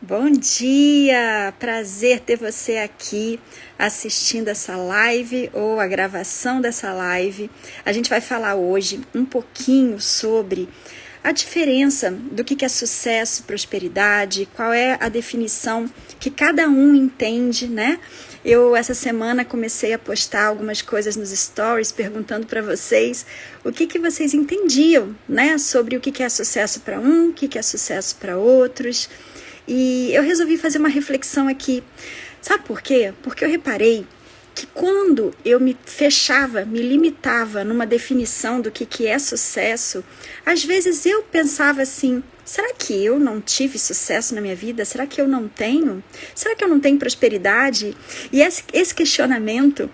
Bom dia! Prazer ter você aqui assistindo essa live ou a gravação dessa live. A gente vai falar hoje um pouquinho sobre a diferença do que é sucesso, prosperidade, qual é a definição que cada um entende, né? Eu, essa semana, comecei a postar algumas coisas nos stories, perguntando para vocês o que vocês entendiam, né? Sobre o que é sucesso para um, o que é sucesso para outros. E eu resolvi fazer uma reflexão aqui. Sabe por quê? Porque eu reparei que quando eu me fechava, me limitava numa definição do que é sucesso, às vezes eu pensava assim, será que eu não tive sucesso na minha vida? Será que eu não tenho? Será que eu não tenho prosperidade? E esse questionamento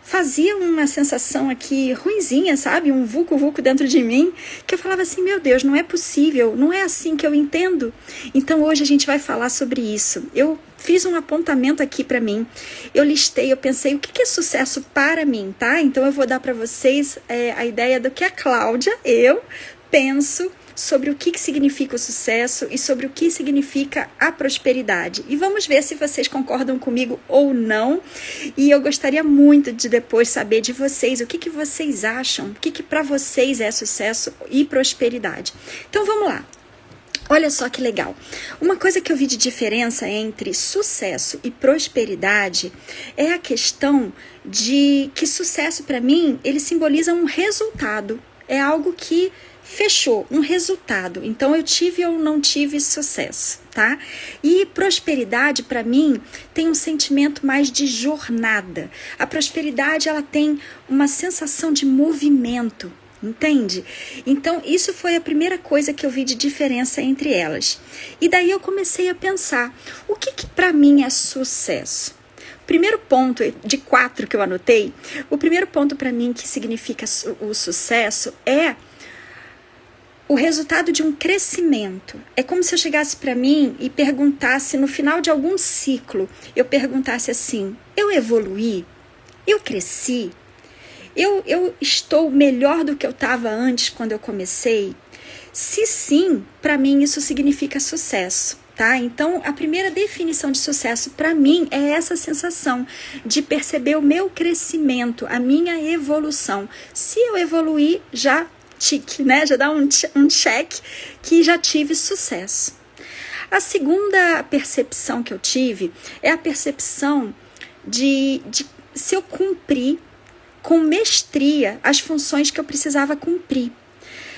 fazia uma sensação aqui ruinzinha, sabe? Um vulco-vulco dentro de mim, que eu falava assim, meu Deus, não é possível, não é assim que eu entendo. Então hoje a gente vai falar sobre isso. Eu fiz um apontamento aqui para mim, eu listei, eu pensei o que é sucesso para mim, tá? Então eu vou dar para vocês a ideia do que a Cláudia, eu penso sobre o que significa o sucesso e sobre o que significa a prosperidade. E vamos ver se vocês concordam comigo ou não. E eu gostaria muito de depois saber de vocês o que vocês acham, o que para vocês é sucesso e prosperidade. Então vamos lá. Olha só que legal. Uma coisa que eu vi de diferença entre sucesso e prosperidade é a questão de que sucesso para mim, ele simboliza um resultado. É algo que fechou, um resultado. Então eu tive ou não tive sucesso, tá? E prosperidade para mim tem um sentimento mais de jornada. A prosperidade ela tem uma sensação de movimento. Entende? Então, isso foi a primeira coisa que eu vi de diferença entre elas. E daí eu comecei a pensar, o que para mim é sucesso? Primeiro ponto, de 4 que eu anotei, o primeiro ponto para mim que significa o sucesso é o resultado de um crescimento. É como se eu chegasse para mim e perguntasse, no final de algum ciclo, eu perguntasse assim, eu evoluí? Eu cresci? Eu estou melhor do que eu estava antes quando eu comecei? Se sim, para mim isso significa sucesso, tá? Então, a primeira definição de sucesso para mim é essa sensação de perceber o meu crescimento, a minha evolução. Se eu evoluir, já tique, né? Já dá um check que já tive sucesso. A segunda percepção que eu tive é a percepção de se eu cumprir com mestria as funções que eu precisava cumprir.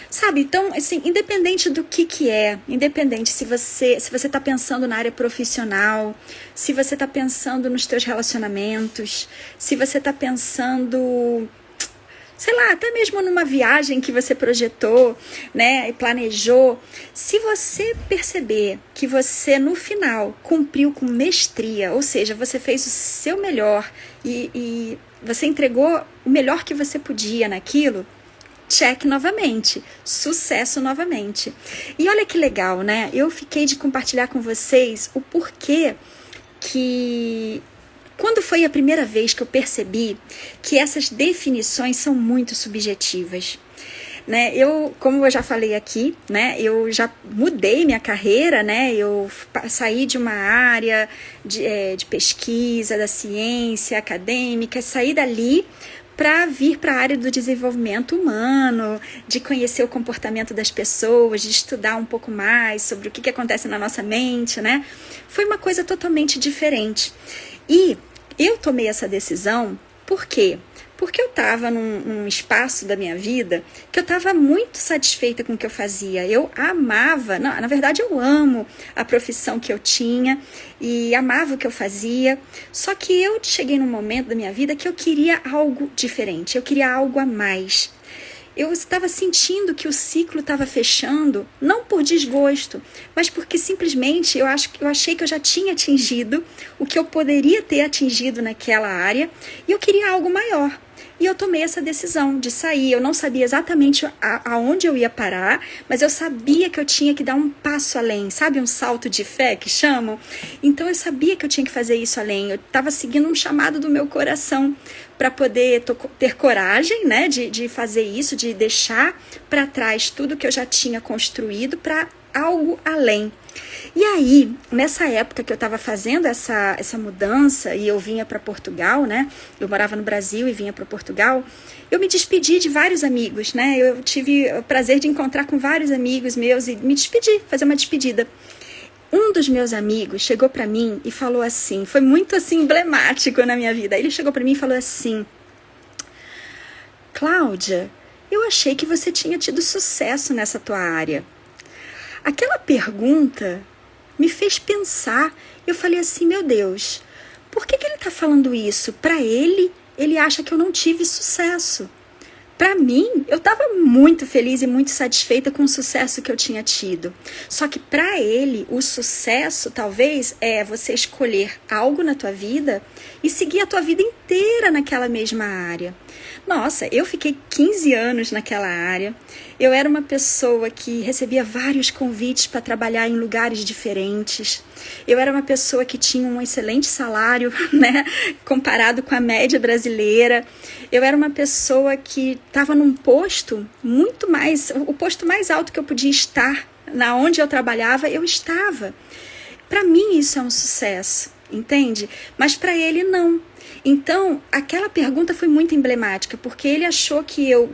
Sabe, então, assim, independente do que é, independente se você está pensando na área profissional, se você está pensando nos teus relacionamentos, se você está pensando, sei lá, até mesmo numa viagem que você projetou, né, e planejou, se você perceber que você, no final, cumpriu com mestria, ou seja, você fez o seu melhor e você entregou o melhor que você podia naquilo, check novamente, sucesso novamente. E olha que legal, né? Eu fiquei de compartilhar com vocês o porquê que... Quando foi a primeira vez que eu percebi que essas definições são muito subjetivas, né? Como eu já falei aqui, né? Eu já mudei minha carreira, né? Eu saí de uma área de pesquisa, da ciência acadêmica, saí dali para vir para a área do desenvolvimento humano, de conhecer o comportamento das pessoas, de estudar um pouco mais sobre o que acontece na nossa mente, né? Foi uma coisa totalmente diferente. E eu tomei essa decisão, por quê? Porque eu estava num espaço da minha vida que eu estava muito satisfeita com o que eu fazia. Eu amava, na verdade eu amo a profissão que eu tinha e amava o que eu fazia. Só que eu cheguei num momento da minha vida que eu queria algo diferente, eu queria algo a mais. Eu estava sentindo que o ciclo estava fechando, não por desgosto, mas porque simplesmente eu achei que eu já tinha atingido o que eu poderia ter atingido naquela área e eu queria algo maior. E eu tomei essa decisão de sair. Eu não sabia exatamente aonde eu ia parar, mas eu sabia que eu tinha que dar um passo além, sabe? Um salto de fé que chamam. Então eu sabia que eu tinha que fazer isso além. Eu estava seguindo um chamado do meu coração para poder ter coragem, né, de fazer isso, de deixar para trás tudo que eu já tinha construído para algo além. E aí, nessa época que eu estava fazendo essa mudança e eu vinha para Portugal, né? Eu morava no Brasil e vinha para Portugal. Eu me despedi de vários amigos, né? Eu tive o prazer de encontrar com vários amigos meus e me despedir, fazer uma despedida. Um dos meus amigos chegou para mim e falou assim, foi muito assim emblemático na minha vida. Ele chegou para mim e falou assim: Cláudia, eu achei que você tinha tido sucesso nessa tua área. Aquela pergunta me fez pensar. Eu falei assim, meu Deus, por que ele está falando isso? Para ele acha que eu não tive sucesso. Para mim, eu estava muito feliz e muito satisfeita com o sucesso que eu tinha tido. Só que para ele, o sucesso talvez é você escolher algo na tua vida e seguir a tua vida inteira naquela mesma área. Nossa, eu fiquei 15 anos naquela área. Eu era uma pessoa que recebia vários convites para trabalhar em lugares diferentes. Eu era uma pessoa que tinha um excelente salário, né, comparado com a média brasileira. Eu era uma pessoa que estava num posto muito mais, o posto mais alto que eu podia estar, na onde eu trabalhava, eu estava. Para mim isso é um sucesso, entende? Mas para ele não. Então, aquela pergunta foi muito emblemática, porque ele achou que eu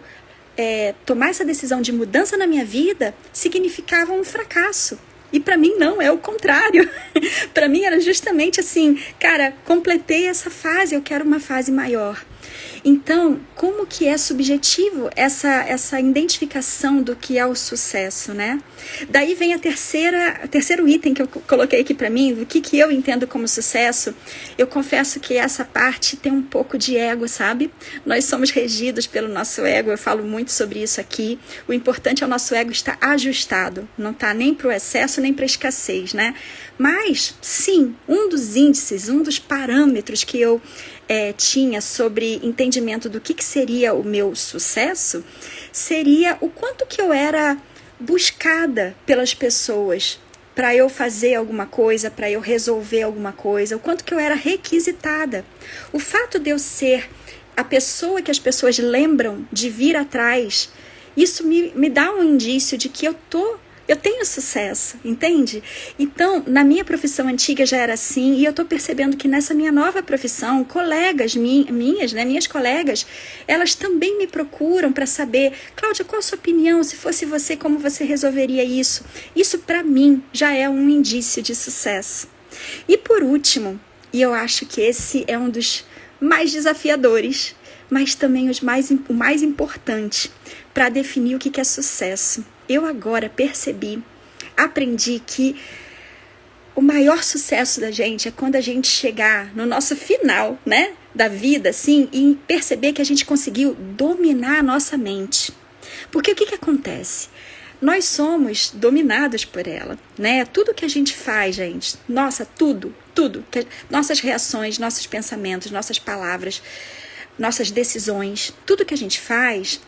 tomar essa decisão de mudança na minha vida significava um fracasso. E para mim não, é o contrário. Para mim era justamente assim, cara, completei essa fase, eu quero uma fase maior. Então, como que é subjetivo essa identificação do que é o sucesso, né? Daí vem o terceiro item que eu coloquei aqui para mim, do que eu entendo como sucesso. Eu confesso que essa parte tem um pouco de ego, sabe? Nós somos regidos pelo nosso ego, eu falo muito sobre isso aqui. O importante é o nosso ego estar ajustado, não tá nem para o excesso nem para a escassez, né? Mas, sim, um dos índices, um dos parâmetros que eu tinha sobre entendimento do que seria o meu sucesso, seria o quanto que eu era buscada pelas pessoas para eu fazer alguma coisa, para eu resolver alguma coisa, o quanto que eu era requisitada. O fato de eu ser a pessoa que as pessoas lembram de vir atrás, isso me dá um indício de que eu tenho sucesso, entende? Então, na minha profissão antiga já era assim, e eu estou percebendo que nessa minha nova profissão, colegas minhas colegas, elas também me procuram para saber, Cláudia, qual a sua opinião? Se fosse você, como você resolveria isso? Isso, para mim, já é um indício de sucesso. E por último, e eu acho que esse é um dos mais desafiadores, mas também o mais importante para definir o que é sucesso. Eu agora aprendi que o maior sucesso da gente é quando a gente chegar no nosso final, né, da vida, assim, e perceber que a gente conseguiu dominar a nossa mente. Porque o que acontece? Nós somos dominados por ela, né? Tudo que a gente faz, gente, nossa, tudo, nossas reações, nossos pensamentos, nossas palavras, nossas decisões, tudo que a gente faz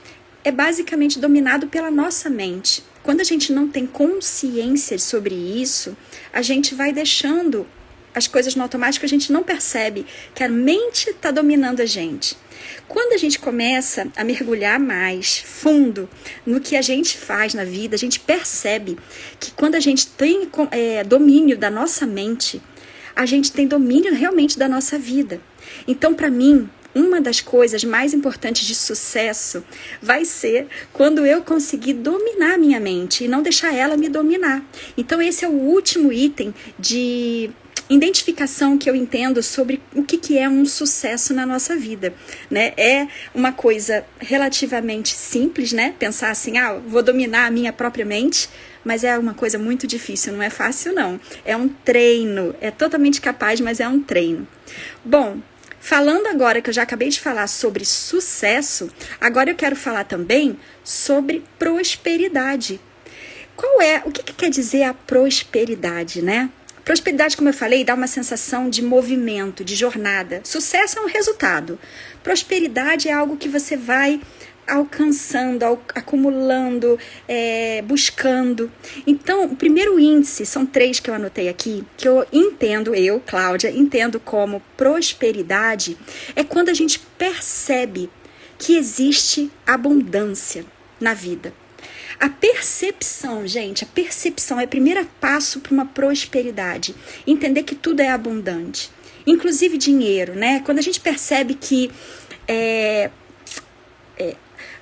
é basicamente dominado pela nossa mente. Quando a gente não tem consciência sobre isso, a gente vai deixando as coisas no automático, a gente não percebe que a mente está dominando a gente. Quando a gente começa a mergulhar mais fundo no que a gente faz na vida, a gente percebe que quando a gente tem domínio da nossa mente, a gente tem domínio realmente da nossa vida. Então, para mim, uma das coisas mais importantes de sucesso vai ser quando eu conseguir dominar a minha mente e não deixar ela me dominar. Então esse é o último item de identificação que eu entendo sobre o que é um sucesso na nossa vida, né? É uma coisa relativamente simples, né? Pensar assim, vou dominar a minha própria mente, mas é uma coisa muito difícil, não é fácil não. É um treino, é totalmente capaz, mas é um treino. Bom, falando agora que eu já acabei de falar sobre sucesso, agora eu quero falar também sobre prosperidade. O que quer dizer a prosperidade, né? Prosperidade, como eu falei, dá uma sensação de movimento, de jornada. Sucesso é um resultado. Prosperidade é algo que você vai alcançando, acumulando, buscando. Então, o primeiro índice, são 3 que eu anotei aqui, que Cláudia, entendo como prosperidade, é quando a gente percebe que existe abundância na vida. A percepção, gente, a percepção é o primeiro passo para uma prosperidade. Entender que tudo é abundante, inclusive dinheiro, né? Quando a gente percebe que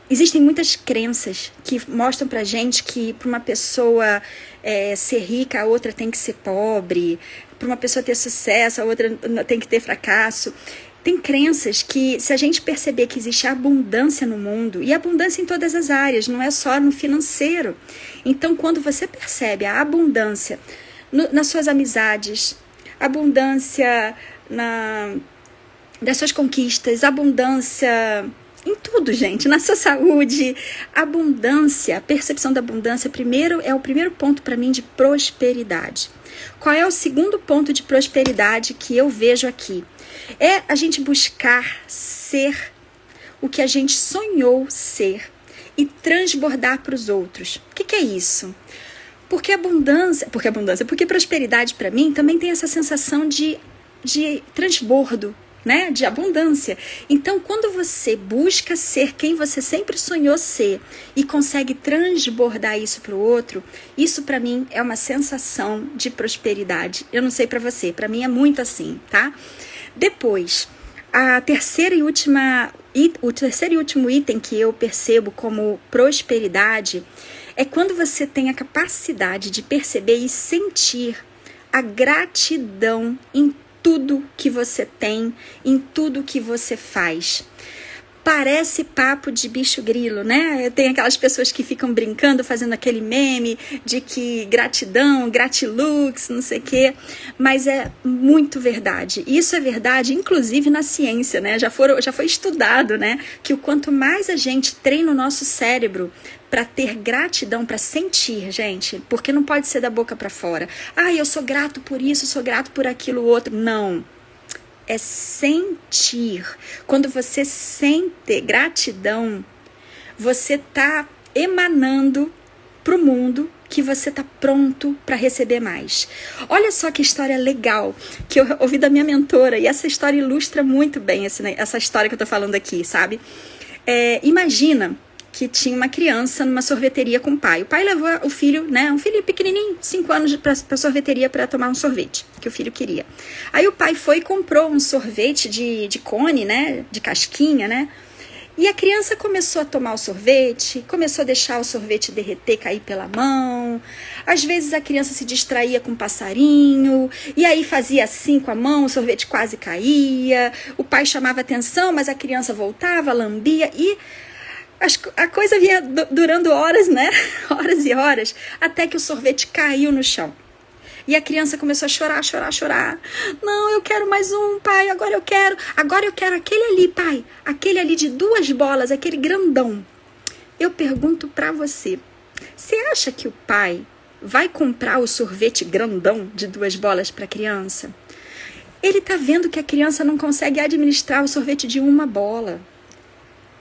existem muitas crenças que mostram pra gente que para uma pessoa ser rica, a outra tem que ser pobre, para uma pessoa ter sucesso, a outra tem que ter fracasso. Tem crenças que, se a gente perceber que existe abundância no mundo, e abundância em todas as áreas, não é só no financeiro. Então, quando você percebe a abundância nas suas amizades, abundância das suas conquistas, abundância em tudo, gente, na sua saúde, abundância, a percepção da abundância, é o primeiro ponto para mim de prosperidade. Qual é o segundo ponto de prosperidade que eu vejo aqui? É a gente buscar ser o que a gente sonhou ser e transbordar para os outros. O que é isso? Porque prosperidade para mim também tem essa sensação de transbordo, né? De abundância. Então, quando você busca ser quem você sempre sonhou ser e consegue transbordar isso para o outro, isso para mim é uma sensação de prosperidade. Eu não sei para você, para mim é muito assim, tá? Depois, o terceiro e último item que eu percebo como prosperidade é quando você tem a capacidade de perceber e sentir a gratidão em tudo que você tem, em tudo que você faz. Parece papo de bicho grilo, né? Tem aquelas pessoas que ficam brincando, fazendo aquele meme de que gratidão, gratilux, não sei o quê, mas é muito verdade. Isso é verdade, inclusive na ciência, né? Já foi estudado, né? Que o quanto mais a gente treina o nosso cérebro para ter gratidão, para sentir, gente, porque não pode ser da boca para fora. Eu sou grato por isso, sou grato por aquilo outro. Não. É sentir. Quando você sente gratidão, você está emanando para o mundo que você está pronto para receber mais. Olha só que história legal que eu ouvi da minha mentora, e essa história ilustra muito bem essa história que eu estou falando aqui, sabe? Imagina que tinha uma criança numa sorveteria com o pai. O pai levou o filho, né, um filho pequenininho, 5 anos, para sorveteria para tomar um sorvete, que o filho queria. Aí o pai foi e comprou um sorvete de cone, né, de casquinha, né, e a criança começou a tomar o sorvete, começou a deixar o sorvete derreter, cair pela mão. Às vezes a criança se distraía com um passarinho, e aí fazia assim com a mão, o sorvete quase caía. O pai chamava atenção, mas a criança voltava, lambia, e a coisa vinha durando horas, né? Horas e horas, até que o sorvete caiu no chão. E a criança começou a chorar. Não, eu quero mais um, pai, agora eu quero aquele ali, pai. Aquele ali de 2 bolas, aquele grandão. Eu pergunto pra você, você acha que o pai vai comprar o sorvete grandão de 2 bolas pra criança? Ele tá vendo que a criança não consegue administrar o sorvete de 1 bola.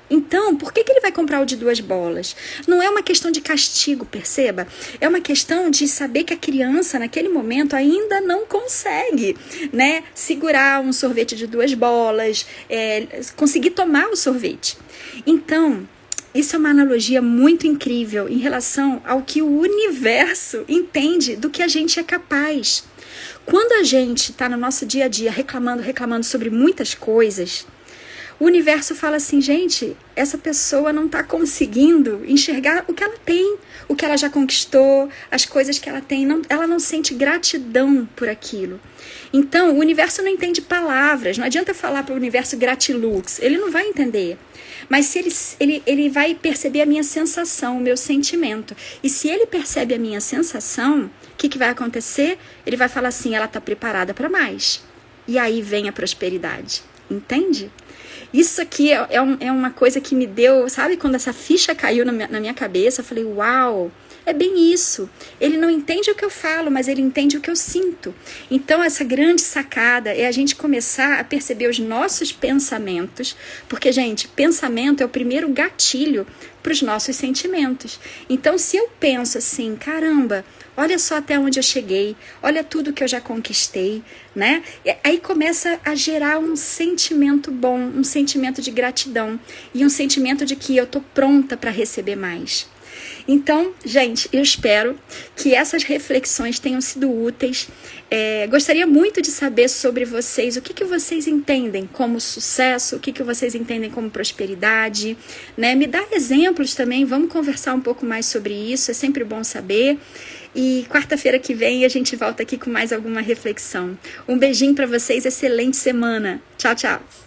Então, por que ele vai comprar o de 2 bolas? Não é uma questão de castigo, perceba? É uma questão de saber que a criança, naquele momento, ainda não consegue, né, segurar um sorvete de 2 bolas, conseguir tomar o sorvete. Então, isso é uma analogia muito incrível em relação ao que o universo entende do que a gente é capaz. Quando a gente está no nosso dia a dia reclamando sobre muitas coisas, o universo fala assim, gente, essa pessoa não está conseguindo enxergar o que ela tem, o que ela já conquistou, as coisas que ela tem, ela não sente gratidão por aquilo. Então, o universo não entende palavras, não adianta falar para o universo gratilux, ele não vai entender. Mas se ele vai perceber a minha sensação, o meu sentimento. E se ele percebe a minha sensação, o que vai acontecer? Ele vai falar assim, ela está preparada para mais. E aí vem a prosperidade, entende? Isso aqui é uma coisa que me deu, sabe, quando essa ficha caiu na minha cabeça, eu falei, uau, é bem isso. Ele não entende o que eu falo, mas ele entende o que eu sinto. Então, essa grande sacada é a gente começar a perceber os nossos pensamentos, porque, gente, pensamento é o primeiro gatilho para os nossos sentimentos. Então, se eu penso assim, caramba, olha só até onde eu cheguei, olha tudo que eu já conquistei, né? E aí começa a gerar um sentimento bom, um sentimento de gratidão e um sentimento de que eu tô pronta para receber mais. Então, gente, eu espero que essas reflexões tenham sido úteis. Gostaria muito de saber sobre vocês, o que vocês entendem como sucesso, o que vocês entendem como prosperidade, né? Me dá exemplos também, vamos conversar um pouco mais sobre isso, é sempre bom saber. E quarta-feira que vem a gente volta aqui com mais alguma reflexão. Um beijinho para vocês, excelente semana. Tchau, tchau.